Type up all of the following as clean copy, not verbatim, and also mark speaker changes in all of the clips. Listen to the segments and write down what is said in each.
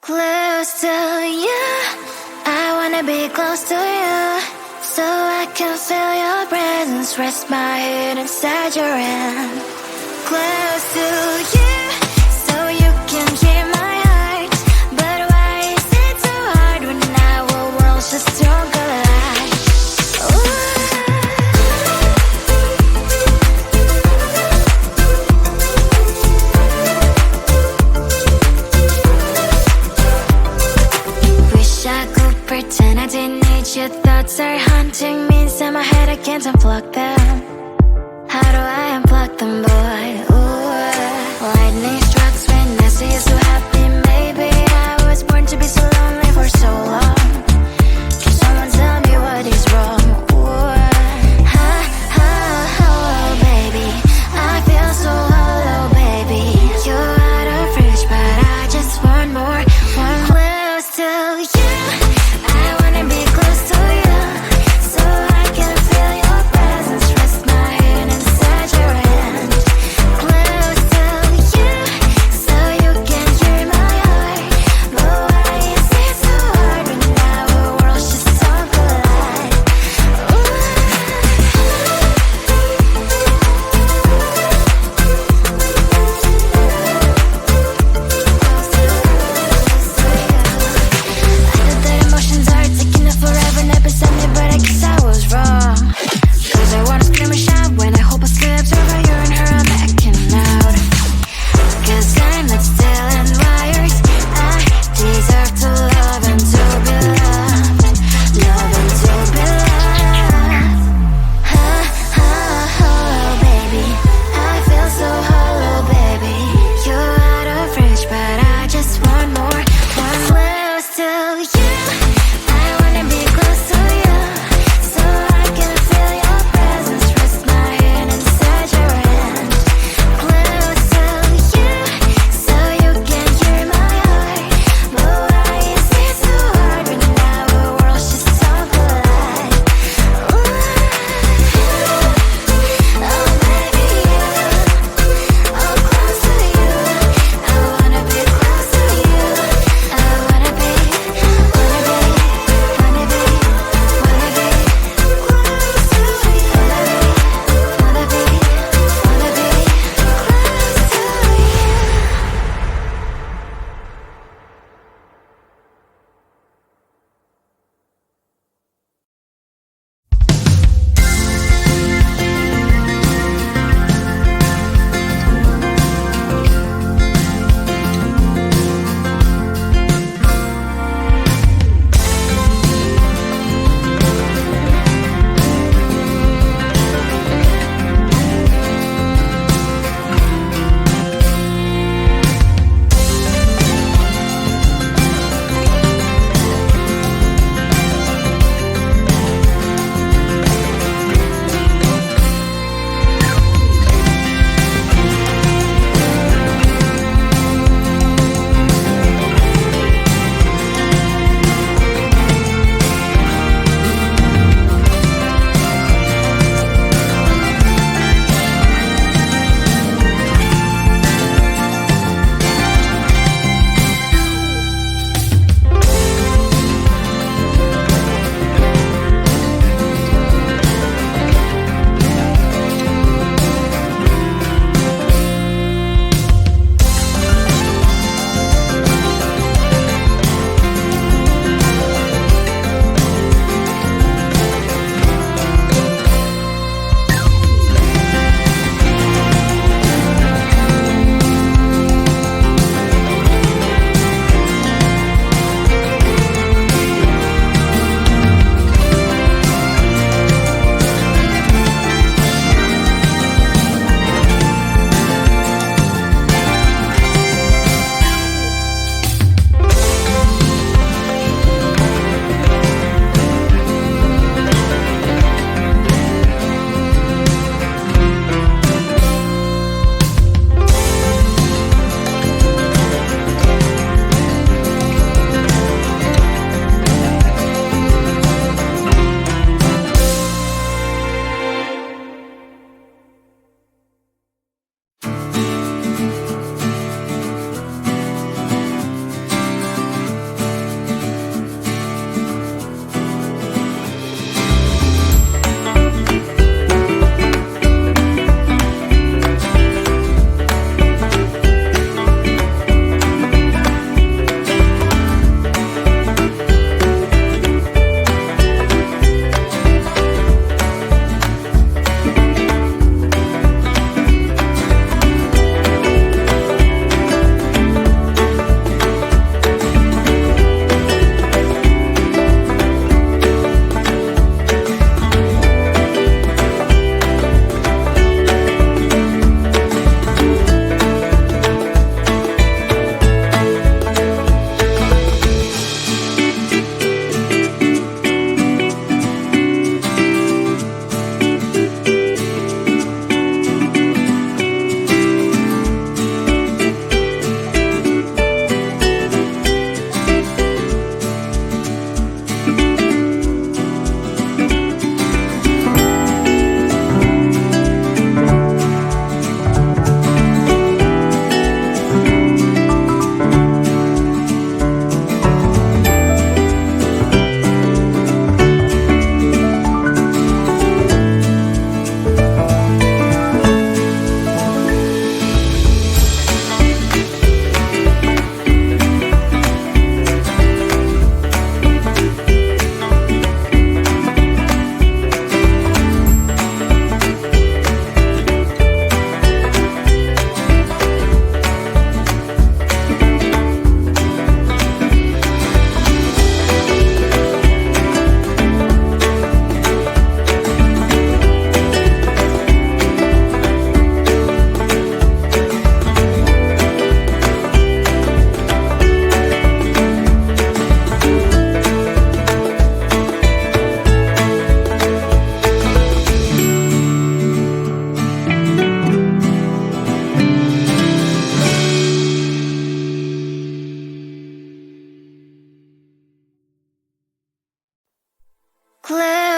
Speaker 1: Close to you, I wanna be close to you, so I can feel your presence, rest my head inside your hand. Close to you, so you can hear my heart, but why is it so hard when our worlds just don't collide? Wish I could pretend I didn't need your thoughts are haunting me inside my head, I can't unplug them. How do I unplug them, boy? Ooh, lightning strikes when I see you so happy. Maybe I was born to be so lonely for so long. Can someone tell me what is wrong? Ooh, oh, baby, I feel so hollow, baby. You're out of reach, but I just want more, close to you. I wanna be close to you, so I can feel your presence.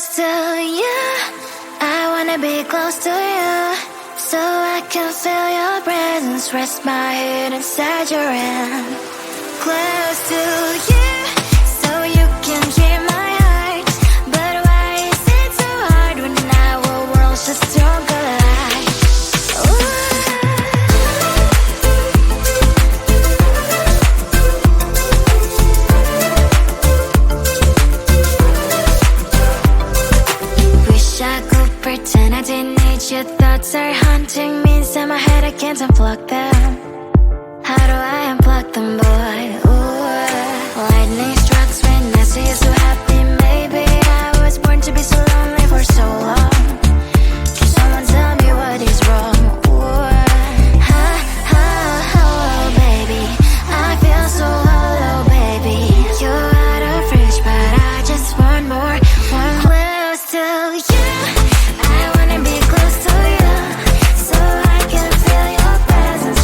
Speaker 1: close to you. I wanna be close to you, so I can feel your presence. Rest my head inside your hand. Close to you, so you can hear my heart. But why is it so hard when our worlds just don't collide? Wish I could pretend I didn't need your thoughts are haunting me inside my head. I can't unplug them. How do I unplug them, boy? Ooh, lightning strikes when I see you so happy. Maybe I was born to be so lonely for so long. Can someone tell me what is wrong? Ooh, oh, baby, I feel so hollow, baby. You're out of reach, but I just want more. One close to you. I wanna be close to you, so I can feel your presence.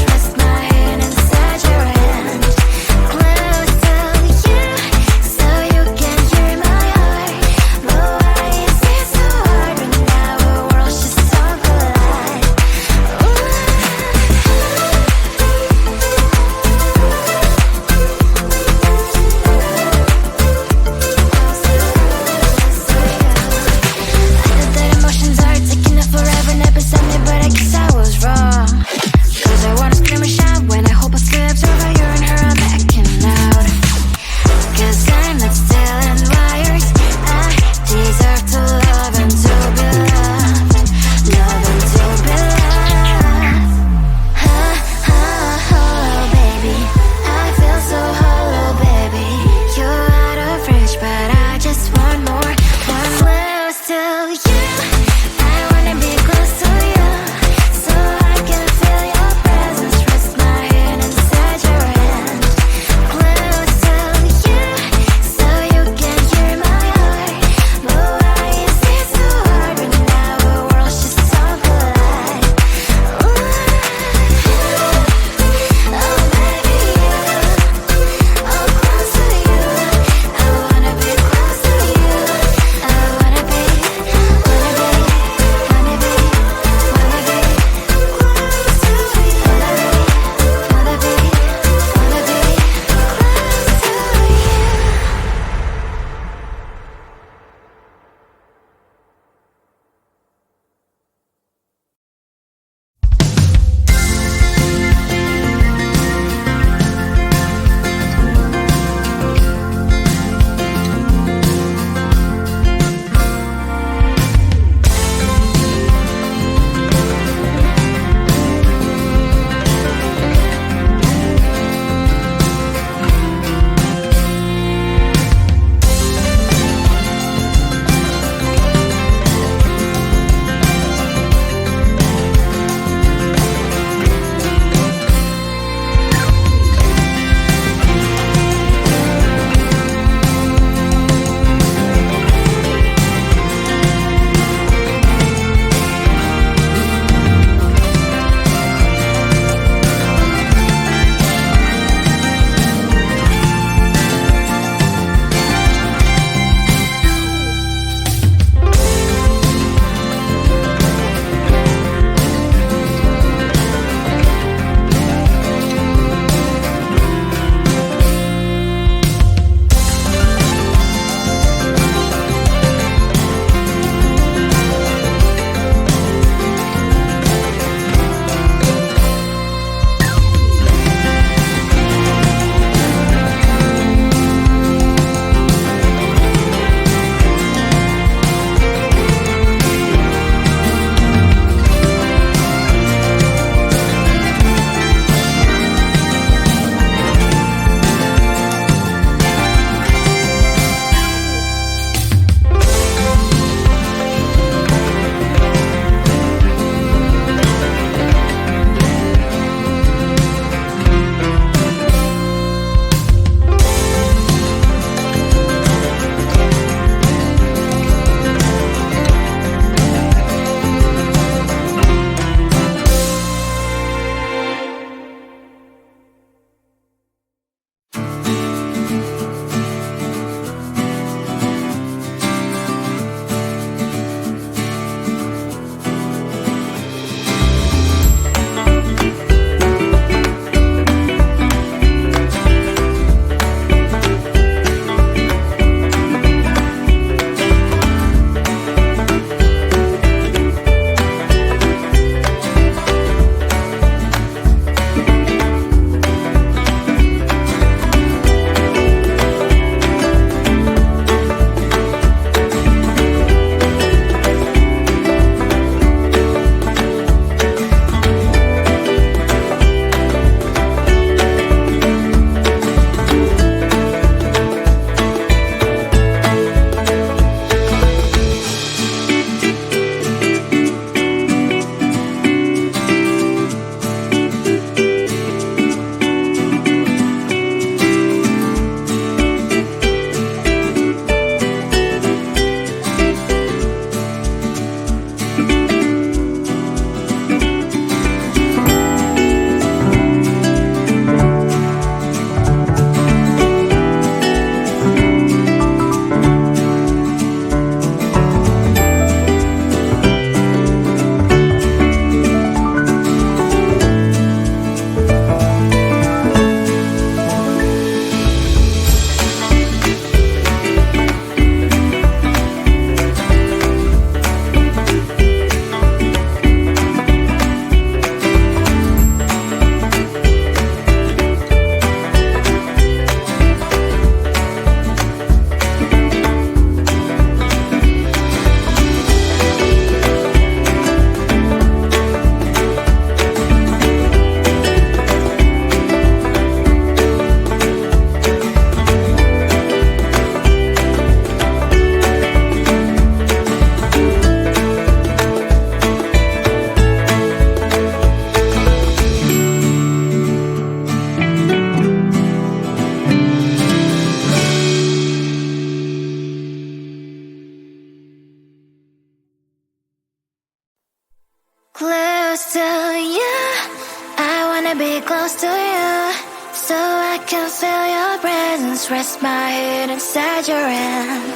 Speaker 1: feel your presence, rest my head inside your hand.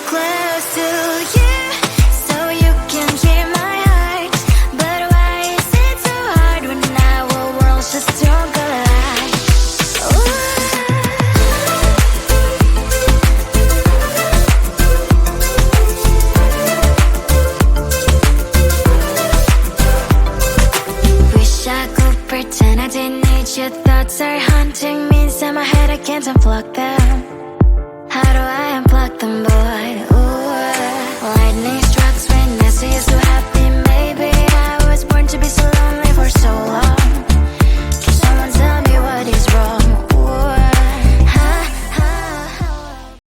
Speaker 1: Close to you, so you can hear my heart. But why is it so hard when our worlds just don't collide? Wish I could pretend I didn't need your thoughts are haunting me inside my head, I can't unplug them.